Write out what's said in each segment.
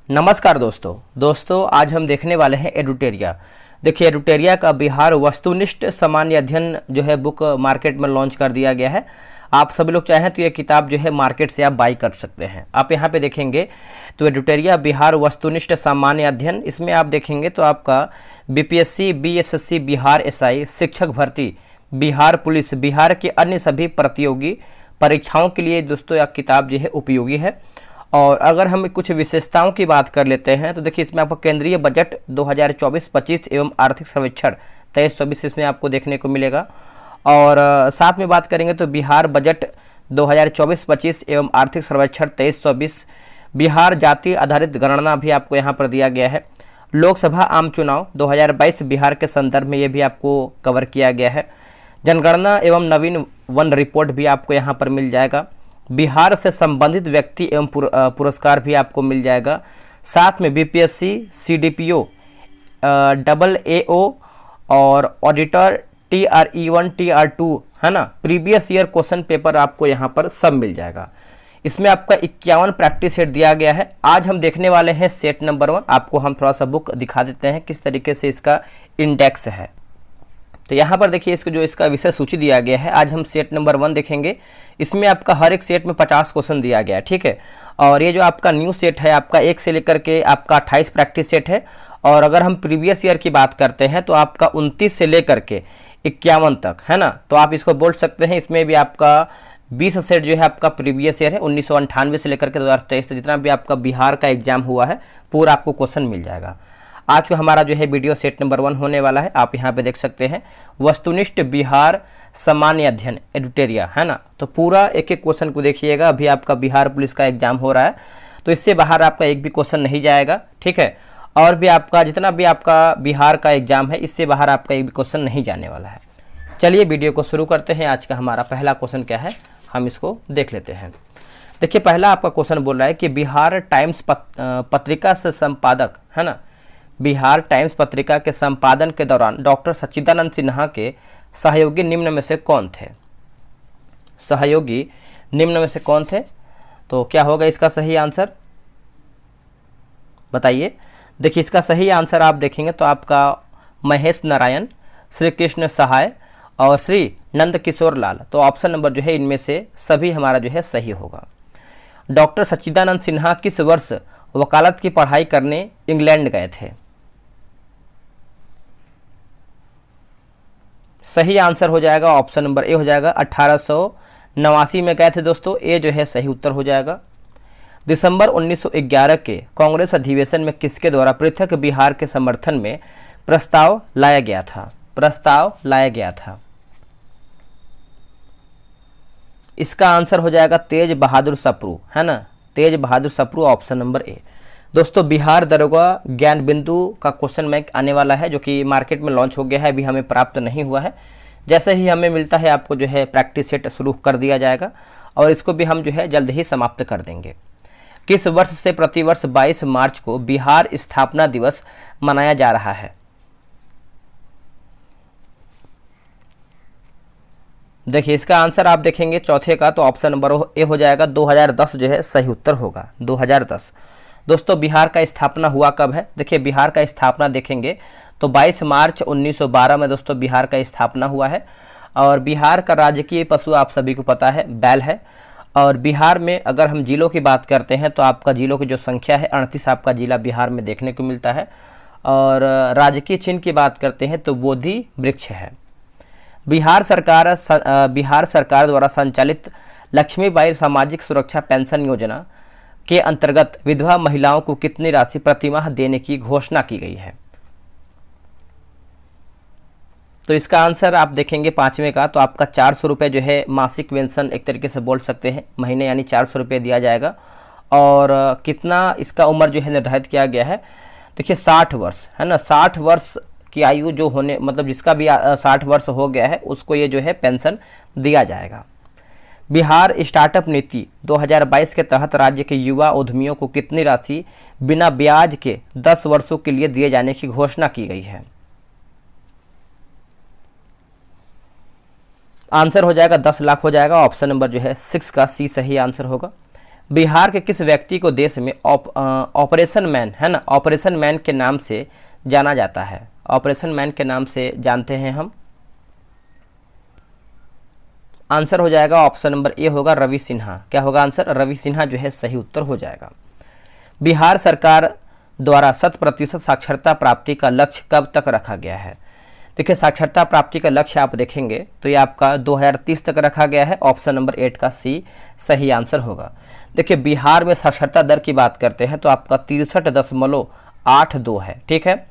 नमस्कार दोस्तों आज हम देखने वाले हैं एडुटेरिया। देखिए एडुटेरिया का बिहार वस्तुनिष्ठ सामान्य अध्ययन जो है बुक मार्केट में लॉन्च कर दिया गया है। आप सभी लोग चाहें तो ये किताब जो है मार्केट से आप बाई कर सकते हैं। आप यहाँ पे देखेंगे तो एडुटेरिया बिहार वस्तुनिष्ठ सामान्य अध्ययन, इसमें आप देखेंगे तो आपका बीपीएससी, बीएसएससी, बिहार एसआई, शिक्षक भर्ती, बिहार पुलिस, बिहार के अन्य सभी प्रतियोगी परीक्षाओं के लिए दोस्तों यह किताब जो है उपयोगी है। और अगर हम कुछ विशेषताओं की बात कर लेते हैं तो देखिए इसमें आपको केंद्रीय बजट 2024-25 एवं आर्थिक सर्वेक्षण 23-24 इसमें आपको देखने को मिलेगा। और साथ में बात करेंगे तो बिहार बजट 2024-25 एवं आर्थिक सर्वेक्षण 23-24, बिहार जाति आधारित गणना भी आपको यहाँ पर दिया गया है। लोकसभा आम चुनाव 2022 बिहार के संदर्भ में ये भी आपको कवर किया गया है। जनगणना एवं नवीन वन रिपोर्ट भी आपको यहाँ पर मिल जाएगा। बिहार से संबंधित व्यक्ति एवं पुरस्कार भी आपको मिल जाएगा। साथ में बीपीएससी, सीडीपीओ, डबल एओ और ऑडिटर TRE1, TR2 है ना, प्रीवियस ईयर क्वेश्चन पेपर आपको यहाँ पर सब मिल जाएगा। इसमें आपका 51 प्रैक्टिस सेट दिया गया है। आज हम देखने वाले हैं सेट नंबर 1। आपको हम थोड़ा सा बुक दिखा देते हैं किस तरीके से इसका इंडेक्स है। तो यहाँ पर देखिए इसका विषय सूची दिया गया है। आज हम सेट नंबर 1 देखेंगे। इसमें आपका हर एक सेट में 50 क्वेश्चन दिया गया है, ठीक है। और ये जो आपका न्यू सेट है आपका 1 से लेकर के आपका 28 प्रैक्टिस सेट है। और अगर हम प्रीवियस ईयर की बात करते हैं तो आपका 29 से लेकर के 51 तक है ना, तो आप इसको बोल सकते हैं। इसमें भी आपका 20 सेट जो है आपका प्रीवियस ईयर है, 1998 से लेकर के 2023 तक जितना भी आपका बिहार का एग्जाम हुआ है पूरा आपको क्वेश्चन मिल जाएगा। आज का हमारा जो है वीडियो सेट नंबर 1 होने वाला है। आप यहाँ पे देख सकते हैं वस्तुनिष्ठ बिहार सामान्य अध्ययन एडुटेरिया है ना। तो पूरा एक एक क्वेश्चन को देखिएगा। अभी आपका बिहार पुलिस का एग्जाम हो रहा है तो इससे बाहर आपका एक भी क्वेश्चन नहीं जाएगा, ठीक है। और भी आपका जितना भी आपका बिहार का एग्जाम है इससे बाहर आपका एक भी क्वेश्चन नहीं जाने वाला है। चलिए वीडियो को शुरू करते हैं। आज का हमारा पहला क्वेश्चन क्या है हम इसको देख लेते हैं। देखिए पहला आपका क्वेश्चन बोल रहा है कि बिहार टाइम्स पत्रिका से संपादक है ना, बिहार टाइम्स पत्रिका के संपादन के दौरान डॉक्टर सच्चिदानंद सिन्हा के सहयोगी निम्न में से कौन थे। सहयोगी निम्न में से कौन थे, तो क्या होगा इसका सही आंसर बताइए। देखिए इसका सही आंसर आप देखेंगे तो आपका महेश नारायण, श्री कृष्ण सहाय और श्री नंद किशोर लाल। तो ऑप्शन नंबर जो है इनमें से सभी हमारा जो है सही होगा। डॉक्टर सच्चिदानंद सिन्हा किस वर्ष वकालत की पढ़ाई करने इंग्लैंड गए थे। सही आंसर हो जाएगा ऑप्शन नंबर ए हो जाएगा। 1889 में गए थे दोस्तों, ए जो है सही उत्तर हो जाएगा। दिसंबर 1911 के कांग्रेस अधिवेशन में किसके द्वारा पृथक बिहार के समर्थन में प्रस्ताव लाया गया था। प्रस्ताव लाया गया था, इसका आंसर हो जाएगा तेज बहादुर सप्रू है ना, तेज बहादुर सप्रू ऑप्शन नंबर ए। दोस्तों बिहार दरोगा ज्ञान बिंदु का क्वेश्चन बैंक आने वाला है जो कि मार्केट में लॉन्च हो गया है, अभी हमें प्राप्त नहीं हुआ है। जैसे ही हमें मिलता है आपको जो है प्रैक्टिस सेट शुरू कर दिया जाएगा और इसको भी हम जो है जल्द ही समाप्त कर देंगे। किस वर्ष से प्रतिवर्ष 22 मार्च को बिहार स्थापना दिवस मनाया जा रहा है। देखिए इसका आंसर आप देखेंगे चौथे का तो ऑप्शन नंबर ए हो जाएगा। 2010 जो है सही उत्तर होगा, 2010। दोस्तों बिहार का स्थापना हुआ कब है। देखिए बिहार का स्थापना देखेंगे तो 22 मार्च 1912 में दोस्तों बिहार का स्थापना हुआ है। और बिहार का राजकीय पशु आप सभी को पता है बैल है। और बिहार में अगर हम जिलों की बात करते हैं तो आपका जिलों की जो संख्या है 38 आपका जिला बिहार में देखने को मिलता है। और राजकीय चिन्ह की बात करते हैं तो बोधि वृक्ष है। बिहार सरकार द्वारा संचालित लक्ष्मीबाई सामाजिक सुरक्षा पेंशन योजना के अंतर्गत विधवा महिलाओं को कितनी राशि प्रतिमाह देने की घोषणा की गई है। तो इसका आंसर आप देखेंगे पांचवें का तो आपका 400 रुपये जो है मासिक पेंशन एक तरीके से बोल सकते हैं, महीने यानी 400 रुपये दिया जाएगा। और कितना इसका उम्र जो है निर्धारित किया गया है, देखिए 60 वर्ष है ना, 60 वर्ष की आयु जो होने मतलब जिसका भी 60 वर्ष हो गया है उसको ये जो है पेंशन दिया जाएगा। बिहार स्टार्टअप नीति 2022 के तहत राज्य के युवा उद्यमियों को कितनी राशि बिना ब्याज के 10 वर्षों के लिए दिए जाने की घोषणा की गई है। आंसर हो जाएगा 10 लाख हो जाएगा। ऑप्शन नंबर जो है 6 का सी सही आंसर होगा। बिहार के किस व्यक्ति को देश में ऑपरेशन मैन, है ना, ऑपरेशन मैन के नाम से जाना जाता है? ऑपरेशन मैन के नाम से जानते हैं हम। आंसर हो जाएगा ऑप्शन नंबर ए होगा रवि सिन्हा। क्या होगा आंसर? रवि सिन्हा जो है सही उत्तर हो जाएगा। बिहार सरकार द्वारा 100% साक्षरता प्राप्ति का लक्ष्य कब तक रखा गया है? देखिए, साक्षरता प्राप्ति का लक्ष्य आप देखेंगे तो ये आपका 2030 तक रखा गया है। ऑप्शन नंबर 8 का सी सही आंसर होगा। देखिए, बिहार में साक्षरता दर की बात करते हैं तो आपका 63.82 है। ठीक है,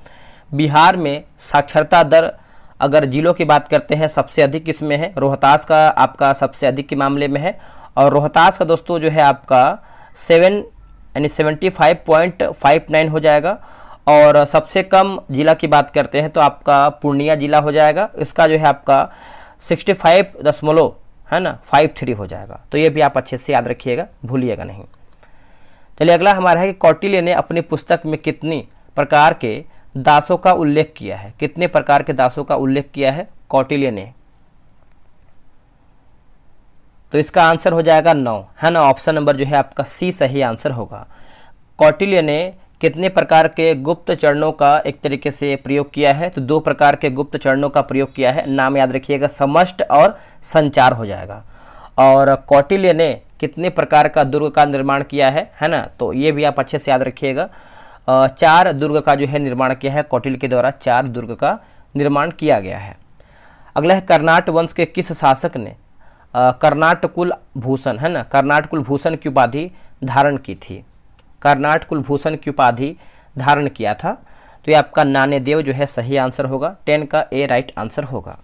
बिहार में साक्षरता दर अगर जिलों की बात करते हैं सबसे अधिक किसमें है? रोहतास का आपका सबसे अधिक के मामले में है। और रोहतास का दोस्तों जो है आपका 75.59 हो जाएगा। और सबसे कम जिला की बात करते हैं तो आपका पूर्णिया जिला हो जाएगा। इसका जो है आपका 65 है ना 53 हो जाएगा। तो ये भी आप अच्छे से याद रखिएगा, भूलिएगा नहीं। चलिए अगला हमारा है कि कौटिल्य ने अपनी पुस्तक में कितनी प्रकार के दासों का उल्लेख किया है? कितने प्रकार के दासों का उल्लेख किया है कौटिल्य ने? तो इसका आंसर हो जाएगा 9, है ना। ऑप्शन नंबर जो है आपका सी सही आंसर होगा। कौटिल्य ने कितने प्रकार के गुप्त चरणों का एक तरीके से प्रयोग किया है? तो 2 प्रकार के गुप्त चरणों का प्रयोग किया है। नाम याद रखिएगा, समष्ट और संचार हो जाएगा। और कौटिल्य ने कितने प्रकार का दुर्ग का निर्माण किया है ना? तो ये भी आप अच्छे से याद रखिएगा। 4 दुर्ग का जो है निर्माण किया है कौटिल्य के द्वारा, 4 दुर्ग का निर्माण किया गया है। अगला है कर्नाट वंश के किस शासक ने कर्नाट कुल भूषण, है ना, कर्नाट कुल भूषण की उपाधि धारण की थी? कर्नाट कुल भूषण की उपाधि धारण किया था। तो ये आपका नान्यदेव जो है सही आंसर होगा। 10 का ए राइट आंसर होगा।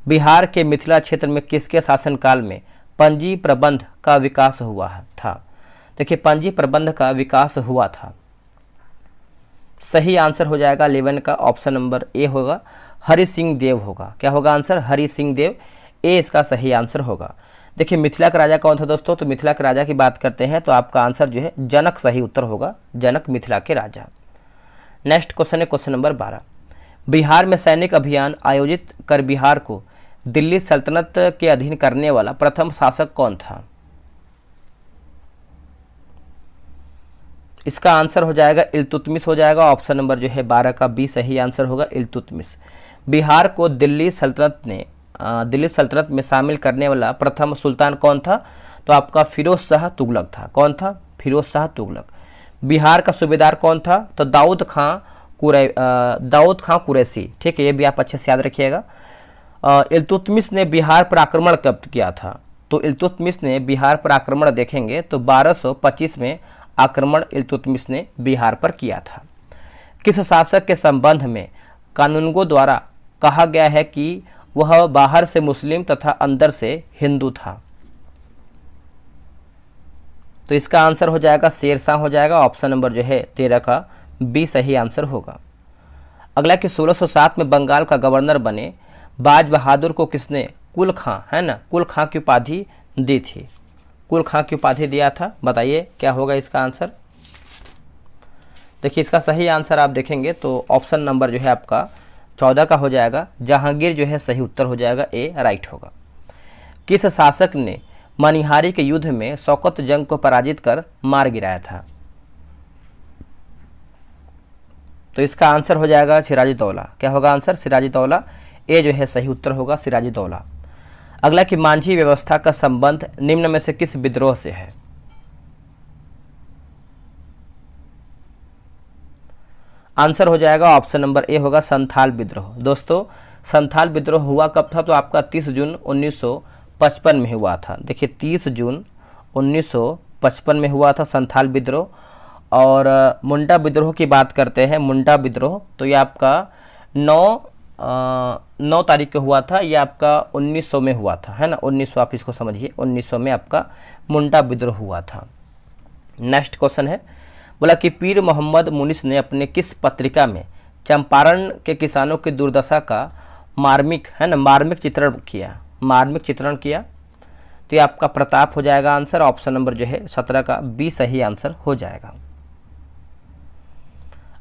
बिहार के मिथिला क्षेत्र में किसके शासनकाल में पंजी प्रबंध का विकास हुआ था? देखिए, पंजी प्रबंध का विकास हुआ था। सही आंसर हो जाएगा 11 का ऑप्शन नंबर ए होगा, हरि सिंह देव होगा। क्या होगा आंसर? हरि सिंह देव, ए इसका सही आंसर होगा। देखिए, मिथिला का राजा कौन था दोस्तों? तो मिथिला के राजा की बात करते हैं तो आपका आंसर जो है जनक सही उत्तर होगा। जनक मिथिला के राजा। नेक्स्ट क्वेश्चन है क्वेश्चन नंबर 12। बिहार में सैनिक अभियान आयोजित कर बिहार को दिल्ली सल्तनत के अधीन करने वाला प्रथम शासक कौन था? इसका आंसर हो जाएगा इल्तुतमिश हो जाएगा। ऑप्शन नंबर जो है 12 का बी सही आंसर होगा, इल्तुतमिश। बिहार को दिल्ली सल्तनत में शामिल करने वाला प्रथम सुल्तान कौन था? तो आपका फिरोज शाह तुगलक था। कौन था? फिरोज शाह तुगलक। बिहार का सूबेदार कौन था? तो दाऊद खां कुरैशी। ठीक है, ये भी आप अच्छे से याद रखिएगा। इल्तुतमिश ने बिहार पर आक्रमण कब किया था? तो इल्तुतमिश ने बिहार पर आक्रमण देखेंगे तो 1225 में आक्रमण इल्तुतमिश ने बिहार पर किया था। किस शासक के संबंध में कानूनगो द्वारा कहा गया है कि वह बाहर से मुस्लिम तथा अंदर से हिंदू था? तो इसका आंसर हो जाएगा शेरशाह हो जाएगा। ऑप्शन नंबर जो है 13 का बी सही आंसर होगा। अगला कि 1607 में बंगाल का गवर्नर बने बाज बहादुर को किसने कुल खां, है ना, कुल खां की उपाधि दी थी? कुल खां की उपाधि दिया था, बताइए क्या होगा इसका आंसर? देखिए, इसका सही आंसर आप देखेंगे तो ऑप्शन नंबर जो है आपका 14 का हो जाएगा, जहांगीर जो है सही उत्तर हो जाएगा, ए राइट होगा। किस शासक ने मनिहारी के युद्ध में शौकत जंग को पराजित कर मार गिराया था? तो इसका आंसर हो जाएगा सिराजुद्दौला। क्या होगा आंसर? सिराजुद्दौला, ए जो है सही उत्तर होगा, सिराजुद्दौला। अगला कि मांझी व्यवस्था का संबंध निम्न में से किस विद्रोह से है? आंसर हो जाएगा ऑप्शन नंबर ए होगा, संथाल विद्रोह। दोस्तों, संथाल विद्रोह हुआ कब था? तो आपका 30 जून 1955 में हुआ था। देखिए, 30 जून 1955 में हुआ था संथाल विद्रोह। और मुंडा विद्रोह की बात करते हैं, मुंडा विद्रोह, तो ये आपका 9 तारीख को हुआ था। ये आपका 1900 में हुआ था, है ना, 1900 आप इसको समझिए, 1900 में आपका मुंडा विद्रोह हुआ था। नेक्स्ट क्वेश्चन है, बोला कि पीर मोहम्मद मुनिस ने अपने किस पत्रिका में चंपारण के किसानों की दुर्दशा का मार्मिक, है ना, मार्मिक चित्रण किया? मार्मिक चित्रण किया। तो ये आपका प्रताप हो जाएगा आंसर। ऑप्शन नंबर जो है 17 का बी सही आंसर हो जाएगा।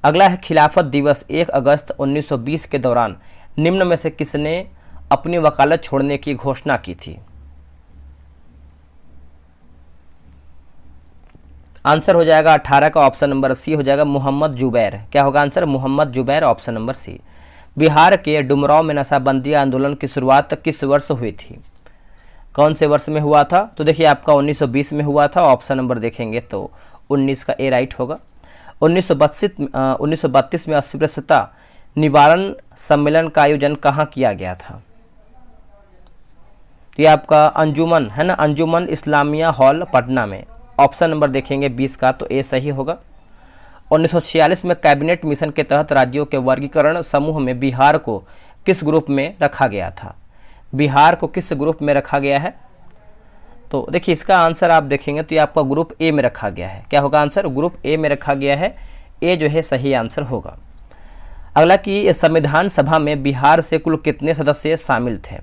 अगला है खिलाफत दिवस 1 अगस्त 1920 के दौरान निम्न में से किसने अपनी वकालत छोड़ने की घोषणा की थी? आंसर हो जाएगा 18 का ऑप्शन नंबर सी हो जाएगा मोहम्मद जुबैर। क्या होगा answer? Mohammed Zubair, option number C. Bihar के डुमरांव में नशाबंदी आंदोलन की शुरुआत किस वर्ष हुई थी? कौन से वर्ष में हुआ था? तो देखिए आपका 1920 में हुआ था। ऑप्शन नंबर देखेंगे तो 19 का ए राइट होगा। 1932 में अस्पृश्यता निवारण सम्मेलन का आयोजन कहाँ किया गया था? ये आपका अंजुमन है ना, अंजुमन इस्लामिया हॉल पटना में। ऑप्शन नंबर देखेंगे 20 का तो ए सही होगा। 1946 में कैबिनेट मिशन के तहत राज्यों के वर्गीकरण समूह में बिहार को किस ग्रुप में रखा गया था? बिहार को किस ग्रुप में रखा गया है? तो देखिए इसका आंसर आप देखेंगे तो ये आपका ग्रुप ए में रखा गया है। क्या होगा आंसर? ग्रुप ए में रखा गया है। ए जो है सही आंसर होगा। अगला कि संविधान सभा में बिहार से कुल कितने सदस्य शामिल थे?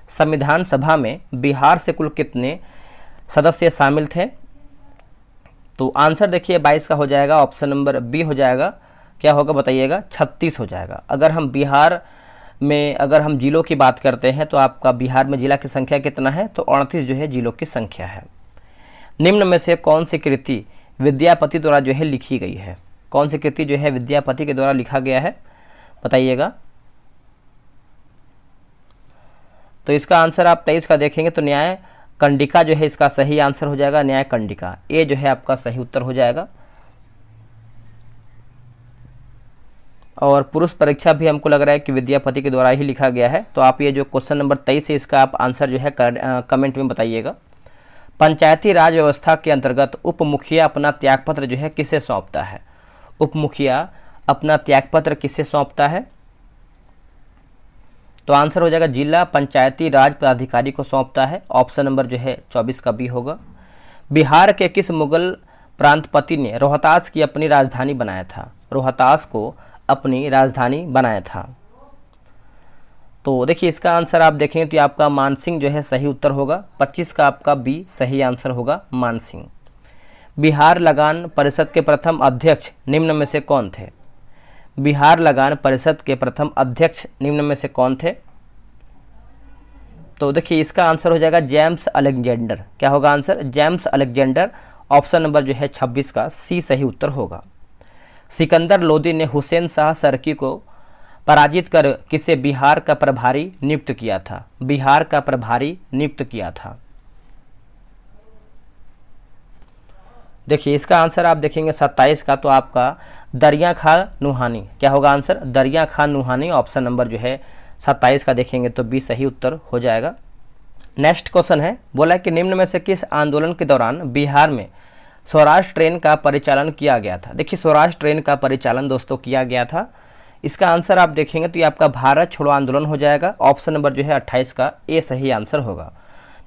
संविधान सभा में बिहार से कुल कितने सदस्य शामिल थे? तो आंसर देखिए 22 का हो जाएगा। ऑप्शन नंबर बी हो जाएगा। क्या होगा बताइएगा? 36 हो जाएगा। अगर हम बिहार में अगर हम जिलों की बात करते हैं तो आपका बिहार में जिला की संख्या कितना है? तो 38 जो है जिलों की संख्या है। निम्न में से कौन सी कृति विद्यापति द्वारा जो है लिखी गई है? कौन सी कृति जो है विद्यापति के द्वारा लिखा गया है बताइएगा? तो इसका आंसर आप 23 का देखेंगे तो न्याय कंडिका जो है इसका सही आंसर हो जाएगा। न्याय कंडिका ए जो है आपका सही उत्तर हो जाएगा। और पुरुष परीक्षा भी हमको लग रहा है कि विद्यापति के द्वारा ही लिखा गया है। तो आप ये जो क्वेश्चन नंबर 23 है इसका आप आंसर जो है कमेंट में बताइएगा। पंचायती राज व्यवस्था के अंतर्गत उप मुखिया अपना त्यागपत्र जो है किसे सौंपता है? उप मुखिया अपना त्यागपत्र किसे सौंपता है? तो आंसर हो जाएगा जिला पंचायती राज पदाधिकारी को सौंपता है। ऑप्शन नंबर जो है 24 का बी होगा। बिहार के किस मुगल प्रांतपति ने रोहतास की अपनी राजधानी बनाया था? रोहतास को अपनी राजधानी बनाया था। तो देखिए इसका आंसर आप देखेंगे तो आपका मानसिंह जो है सही उत्तर होगा। 25 का आपका बी सही आंसर होगा मानसिंह। बिहार लगान परिषद के प्रथम अध्यक्ष निम्न में से कौन थे? बिहार लगान परिषद के प्रथम अध्यक्ष निम्न में से कौन थे? तो देखिए इसका आंसर हो जाएगा जेम्स अलेक्जेंडर। क्या होगा answer? James Alexander. Option number जो है 26 का सी सही उत्तर होगा। सिकंदर लोदी ने हुसैन शाह सरकी को पराजित कर किसे बिहार का प्रभारी नियुक्त किया था? बिहार का प्रभारी नियुक्त किया था। देखिए इसका आंसर आप देखेंगे 27 का तो आपका दरिया खां नुहानी। क्या होगा आंसर? दरिया खां नुहानी। ऑप्शन नंबर जो है 27 का देखेंगे तो बी सही उत्तर हो जाएगा। नेक्स्ट क्वेश्चन है, बोला कि निम्न में से किस आंदोलन के दौरान बिहार में स्वराज ट्रेन का परिचालन किया गया था? देखिए स्वराज ट्रेन का परिचालन दोस्तों किया गया था। इसका आंसर आप देखेंगे तो ये आपका भारत छोड़ो आंदोलन हो जाएगा। ऑप्शन नंबर जो है 28 का ए सही आंसर होगा।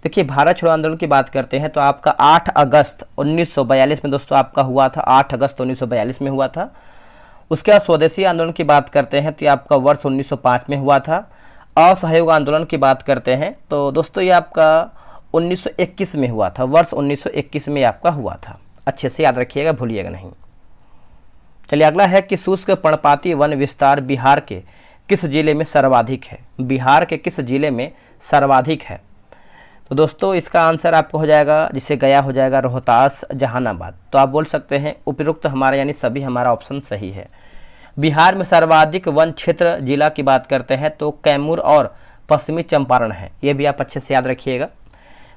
देखिए भारत छोड़ो आंदोलन की बात करते हैं तो आपका 8 अगस्त 1942 में दोस्तों आपका हुआ था। 8 अगस्त 1942 में हुआ था। उसके बाद स्वदेशी आंदोलन की बात करते हैं तो ये आपका वर्ष 1905 में हुआ था। असहयोग आंदोलन की बात करते हैं तो दोस्तों ये आपका 1921 में हुआ था। वर्ष 1921 में आपका हुआ था। अच्छे से याद रखिएगा, भूलिएगा नहीं। चलिए अगला है कि शुष्क पर्णपाती वन विस्तार बिहार के किस जिले में सर्वाधिक है? बिहार के किस जिले में सर्वाधिक है? तो दोस्तों इसका आंसर आपको हो जाएगा, जिसे गया हो जाएगा रोहतास, जहानाबाद। तो आप बोल सकते हैं उपयुक्त हमारा यानी सभी हमारा ऑप्शन सही है। बिहार में सर्वाधिक वन क्षेत्र जिला की बात करते हैं तो कैमूर और पश्चिमी चंपारण है। ये भी आप अच्छे से याद रखिएगा।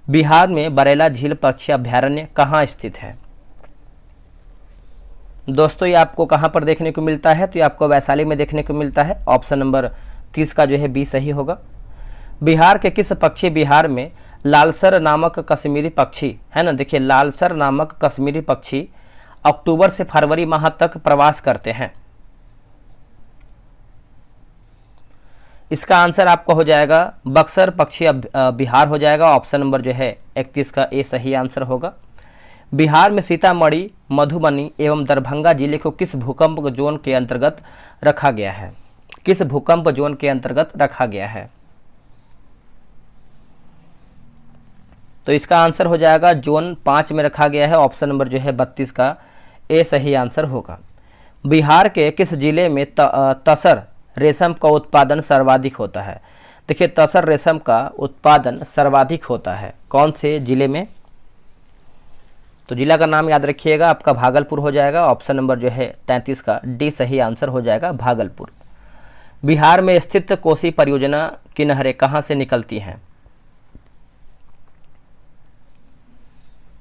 बिहार में बरेला झील पक्षी अभ्यारण्य कहाँ स्थित है? दोस्तों ये आपको कहाँ पर देखने को मिलता है? तो ये आपको वैशाली में देखने को मिलता है। ऑप्शन नंबर 30 का जो है बी सही होगा। बिहार के किस पक्षी बिहार में लालसर नामक कश्मीरी पक्षी है ना, देखिए लालसर नामक कश्मीरी पक्षी अक्टूबर से फरवरी माह तक प्रवास करते हैं? इसका आंसर आपको हो जाएगा बक्सर पक्षी बिहार हो जाएगा। ऑप्शन नंबर जो है 31 का ए सही आंसर होगा। बिहार में सीतामढ़ी, मधुबनी एवं दरभंगा जिले को किस भूकंप जोन के अंतर्गत रखा गया है? किस भूकंप जोन के अंतर्गत रखा गया है? तो इसका आंसर हो जाएगा जोन 5 में रखा गया है। ऑप्शन नंबर जो है 32 का ए सही आंसर होगा। बिहार के किस जिले में तसर रेशम का उत्पादन सर्वाधिक होता है? देखिए तसर रेशम का उत्पादन सर्वाधिक होता है कौन से जिले में? तो जिला का नाम याद रखिएगा, आपका भागलपुर हो जाएगा। ऑप्शन नंबर जो है 33 का डी सही आंसर हो जाएगा, भागलपुर। बिहार में स्थित कोसी परियोजना की नहरें कहाँ से निकलती हैं?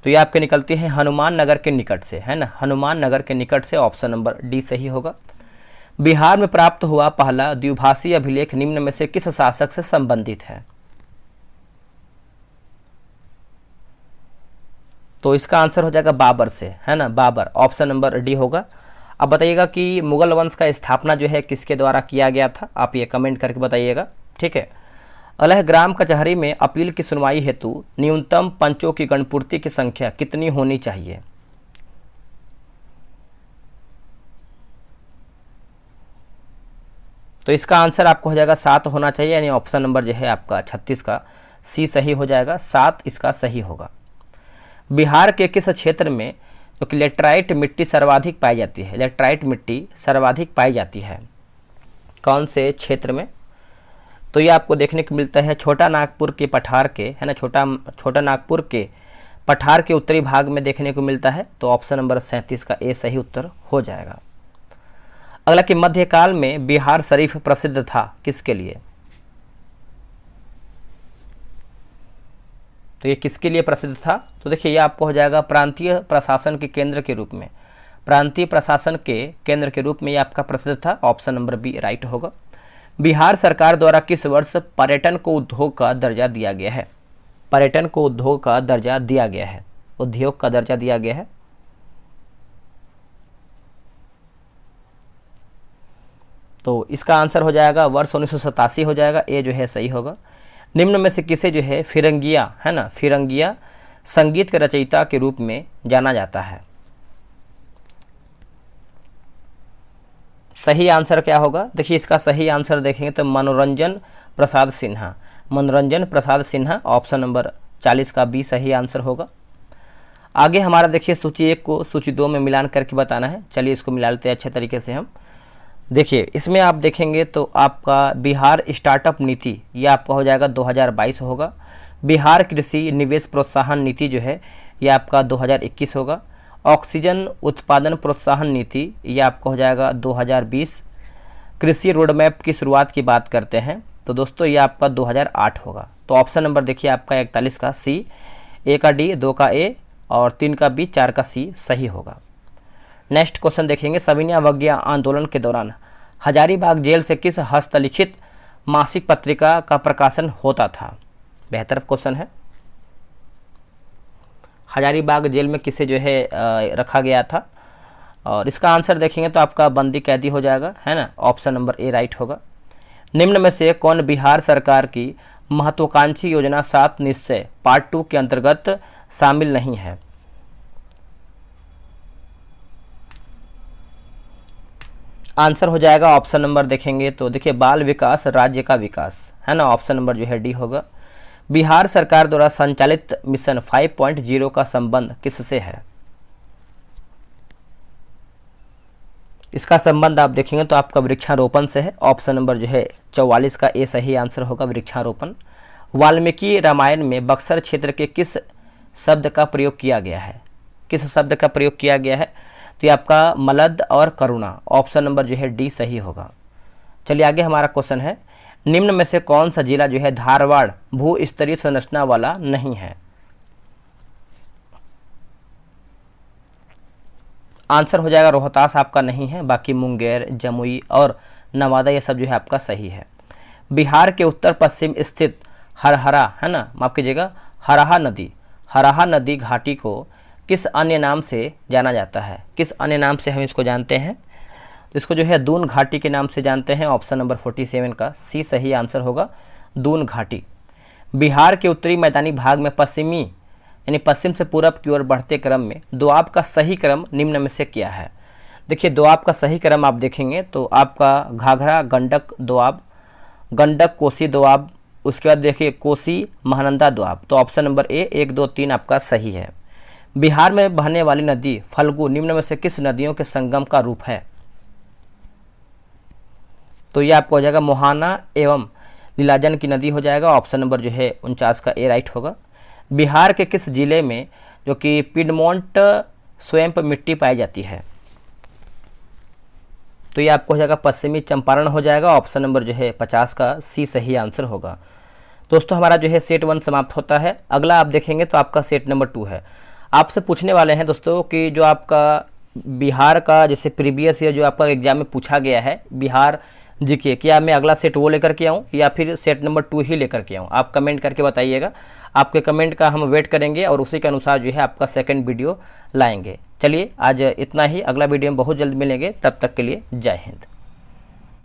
तो ये आपके निकलती हैं हनुमान नगर के निकट से, है ना, हनुमान नगर के निकट से। ऑप्शन नंबर डी सही होगा। बिहार में प्राप्त हुआ पहला द्विभाषी अभिलेख निम्न में से किस शासक से संबंधित है? तो इसका आंसर हो जाएगा बाबर से, है ना, बाबर। ऑप्शन नंबर डी होगा। अब बताइएगा कि मुगल वंश का स्थापना जो है किसके द्वारा किया गया था, आप ये कमेंट करके बताइएगा, ठीक है। अलहग्राम कचहरी में अपील की सुनवाई हेतु न्यूनतम पंचों की गणपूर्ति की संख्या कितनी होनी चाहिए? तो इसका आंसर आपको हो जाएगा 7 होना चाहिए, यानी ऑप्शन नंबर जो है आपका 36 का सी सही हो जाएगा, 7 इसका सही होगा। बिहार के किस क्षेत्र में जो कि लेटराइट मिट्टी सर्वाधिक पाई जाती है? लेटराइट मिट्टी सर्वाधिक पाई जाती है कौन से क्षेत्र में? तो ये आपको देखने को मिलता है छोटा नागपुर के पठार के, है ना, छोटा नागपुर के पठार के उत्तरी भाग में देखने को मिलता है। तो ऑप्शन नंबर 37 का ए सही उत्तर हो जाएगा। अगला कि मध्यकाल में बिहार शरीफ प्रसिद्ध था किसके लिए? तो ये किसके लिए प्रसिद्ध था? तो देखिए ये आपको हो जाएगा प्रांतीय प्रशासन के केंद्र के रूप में, प्रांतीय प्रशासन के केंद्र के रूप में ये आपका प्रसिद्ध था। ऑप्शन नंबर बी राइट होगा। बिहार सरकार द्वारा किस वर्ष पर्यटन को उद्योग का दर्जा दिया गया है? पर्यटन को उद्योग का दर्जा दिया गया है, उद्योग का दर्जा दिया गया है। तो इसका आंसर हो जाएगा वर्ष 1987 हो जाएगा, ए जो है सही होगा। निम्न में से किसे जो है फिरंगिया, है ना, फिरंगिया संगीत के रचयिता के रूप में जाना जाता है? सही आंसर क्या होगा? देखिए इसका सही आंसर देखेंगे तो मनोरंजन प्रसाद सिन्हा, मनोरंजन प्रसाद सिन्हा। ऑप्शन नंबर 40 का बी सही आंसर होगा। आगे हमारा देखिए सूची 1 को सूची 2 में मिलान करके बताना है। चलिए इसको मिला लेते हैं अच्छे तरीके से हम। देखिए इसमें आप देखेंगे तो आपका बिहार स्टार्टअप नीति ये आपका हो जाएगा 2022 होगा। बिहार कृषि निवेश प्रोत्साहन नीति जो है ये आपका 2021 होगा। ऑक्सीजन उत्पादन प्रोत्साहन नीति ये आपका हो जाएगा 2020। कृषि रोडमैप की शुरुआत की बात करते हैं तो दोस्तों ये आपका 2008 होगा। तो ऑप्शन नंबर देखिए आपका 41 का सी, ए का डी, 2 का ए और 3 का बी, 4 का सी सही होगा। नेक्स्ट क्वेश्चन देखेंगे, सविनय अवज्ञा आंदोलन के दौरान हजारीबाग जेल से किस हस्तलिखित मासिक पत्रिका का प्रकाशन होता था? बेहतर क्वेश्चन है। हजारीबाग जेल में किसे जो है रखा गया था? और इसका आंसर देखेंगे तो आपका बंदी कैदी हो जाएगा, है ना। ऑप्शन नंबर ए राइट होगा। निम्न में से कौन बिहार सरकार की महत्वाकांक्षी योजना 7 निश्चय पार्ट 2 के अंतर्गत शामिल नहीं है? आंसर हो जाएगा ऑप्शन नंबर देखेंगे तो देखिए बाल विकास राज्य का विकास, है ना। ऑप्शन नंबर जो है डी होगा। बिहार सरकार द्वारा संचालित मिशन 5.0 का संबंध किससे है? इसका संबंध आप देखेंगे तो आपका वृक्षारोपण से है। ऑप्शन नंबर जो है 44 का ए सही आंसर होगा, वृक्षारोपण। वाल्मीकि रामायण में बक्सर क्षेत्र के किस शब्द का प्रयोग किया गया है? किस शब्द का प्रयोग किया गया है? तो ये आपका मलद और करुणा। ऑप्शन नंबर जो है डी सही होगा। चलिए आगे हमारा क्वेश्चन है, निम्न में से कौन सा जिला जो है धारवाड़ भू स्तरीय संरचना वाला नहीं है? आंसर हो जाएगा रोहतास आपका नहीं है, बाकी मुंगेर, जमुई और नवादा ये सब जो है आपका सही है। बिहार के उत्तर पश्चिम स्थित हरहरा, है ना, माफ कीजिएगा, हराहा नदी घाटी को किस अन्य नाम से जाना जाता है? किस अन्य नाम से हम इसको जानते हैं? तो इसको जो है दून घाटी के नाम से जानते हैं। ऑप्शन नंबर 47 का सी सही आंसर होगा, दून घाटी। बिहार के उत्तरी मैदानी भाग में पश्चिमी यानी पश्चिम से पूरब की ओर बढ़ते क्रम में दोआब का सही क्रम निम्न में से क्या है? देखिए दोआब का सही क्रम आप देखेंगे तो आपका घाघरा गंडक दोआब, गंडक कोसी दोआब, उसके बाद देखिए कोसी महानंदा दोआब। तो ऑप्शन नंबर ए 1, 2, 3 आपका सही है। बिहार में बहने वाली नदी फल्गु निम्न में से किस नदियों के संगम का रूप है? तो ये आपको हो जाएगा मोहाना एवं लीलाजन की नदी हो जाएगा। ऑप्शन नंबर जो है 49 का ए राइट होगा। बिहार के किस जिले में जो कि पिडमोंट स्वैम्प मिट्टी पाई जाती है? तो ये आपको हो जाएगा पश्चिमी चंपारण हो जाएगा। ऑप्शन नंबर जो है 50 का सी सही आंसर होगा। दोस्तों हमारा जो है सेट 1 समाप्त होता है। अगला आप देखेंगे तो आपका सेट नंबर 2 है। आपसे पूछने वाले हैं दोस्तों कि जो आपका बिहार का जैसे प्रीवियस ईयर जो आपका एग्जाम में पूछा गया है बिहार जीके, क्या मैं अगला सेट वो लेकर के आऊँ या फिर सेट नंबर 2 ही लेकर के आऊँ? आप कमेंट करके बताइएगा। आपके कमेंट का हम वेट करेंगे और उसी के अनुसार जो है आपका सेकंड वीडियो लाएंगे। चलिए आज इतना ही, अगला वीडियो में बहुत जल्द मिलेंगे, तब तक के लिए जय हिंद।